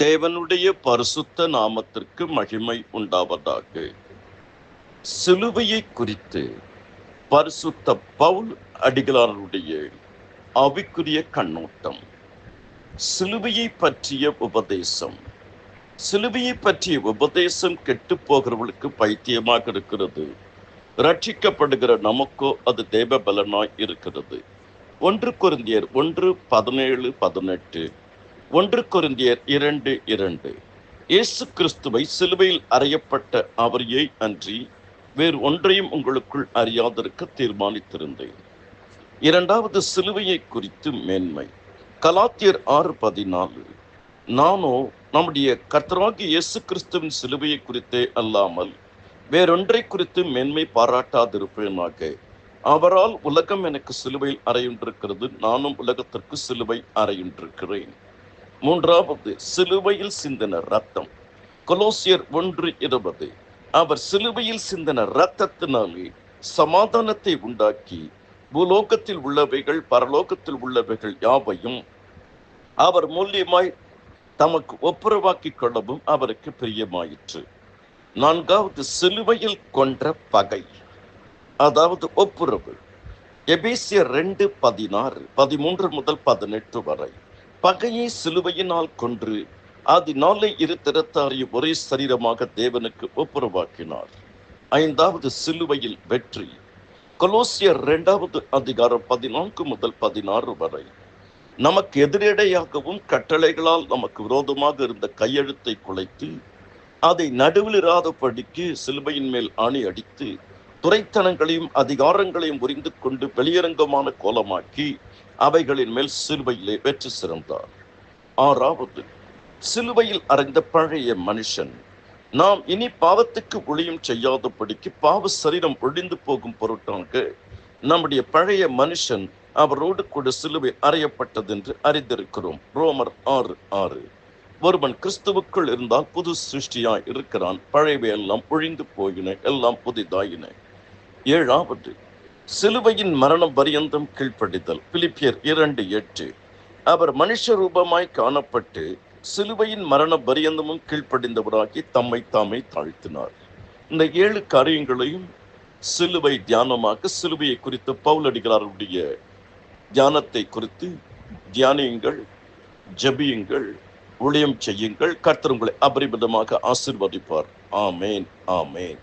தேவனுடைய பரிசுத்த நாமத்திற்கு மகிமை உண்டாவதாக. சிலுவையை குறித்து பரிசுத்த பவுல் அடிகளாருடைய ஆவிக்குரிய கண்ணோட்டம். சிலுவையை பற்றிய உபதேசம். சிலுவையை பற்றிய உபதேசம் கெட்டு போகிறவர்களுக்கு பைத்தியமாக இருக்கிறது. ரட்சிக்கப்படுகிற நமக்கோ அது தேவ பலனாய் இருக்கிறது. 1 கொரிந்தியர் 1:17-18, 1 கொரிந்தியர் 2:2. இயேசு கிறிஸ்துவை சிலுவையில் அறையப்பட்ட அவரையை அன்றி வேறு ஒன்றையும் உங்களுக்குள் அறியாதிருக்க தீர்மானித்திருந்தேன். இரண்டாவது, சிலுவையை குறித்து மேன்மை. கலாத்தியர் 6:14. நானோ நம்முடைய கர்த்தராகிய இயேசு கிறிஸ்துவின் சிலுவையை குறித்தே அல்லாமல் வேறொன்றை குறித்து மேன்மை பாராட்டாதிருப்பேனாக. அவரால் உலகம் எனக்கு சிலுவையில் அறையுண்டிருக்கிறது, நானும் உலகத்திற்கு சிலுவை அறையுண்டிருக்கிறேன். மூன்றாவது, சிலுவையில் சிந்தின இரத்தம். கொலோசியர் 1:20. அவர் சிலுவையில் சிந்தின இரத்தத்தினாலே சமாதானத்தை உண்டாக்கி பூலோகத்தில் உள்ளவைகள் பரலோகத்தில் உள்ளவைகள் யாவையும் அவர் மூலியமாய் தமக்கு ஒப்புரவாக்கிக் கொள்ளவும் அவருக்கு பிரியமாயிற்று. நான்காவது, சிலுவையில் கொன்ற பகை, அதாவது ஒப்புரவு. எபேசியர் 2:16-13 வரை. பகையை சிலுவையினால் கொன்று அதனாலே இரு திறத்தாரையும் ஒரே சரீரமாக தேவனுக்கு ஒப்புரவாக்கினார். ஐந்தாவது, சிலுவையில் வெற்றி. கொலோசியர் 2:14 வரை. நமக்கு எதிரடையாகவும் கட்டளைகளால் நமக்கு விரோதமாக இருந்த கையெழுத்தை குலைத்து அதை நடுவில் இராதபடிக்கு சிலுவையின் மேல் ஆணி அடித்து துரைத்தனங்களையும் அதிகாரங்களையும் உரிந்து கொண்டு வெளியரங்கமான கோலமாக்கி அவைகளின் மேல் சிலுவையிலே வெற்றி சிறந்தார். ஆறாவது, சிலுவையில் அறைந்த பழைய மனுஷன். நாம் இனி பாவத்துக்கு ஒளியும் செய்யாதபடிக்கு பாவ சரீரம் ஒழிந்து போகும் பொருட்டாக நம்முடைய பழைய மனுஷன் அவரோடு கூட சிலுவை அறையப்பட்டது என்று அறிந்திருக்கிறோம். ரோமர் 6:6. ஒருவன் கிறிஸ்துவுக்குள் இருந்தால் புது சிருஷ்டியாய் இருக்கிறான், பழையவை எல்லாம் ஒழிந்து போயின, எல்லாம் புதிதாயின. ஏழாவது, சிலுவையின் மரணம் பரியந்தம் கீழ்ப்படிதல். பிலிப்பியர் 2:8. அவர் மனுஷ ரூபமாய் காணப்பட்டு சிலுவையின் மரண பரியந்தமும் கீழ்ப்படிந்தவராகி தம்மை தாமே தாழ்த்தினார். இந்த 7 காரியங்களையும் சிலுவை தியானமாக, சிலுவையை குறித்து பவுல் அடிகளாருடைய தியானத்தை குறித்து தியானியுங்கள், ஜெபியுங்கள், ஊழியம் செய்யுங்கள். கர்த்தர் உங்களை அபரிமிதமாக ஆசீர்வதிப்பார். ஆமேன், ஆமேன்.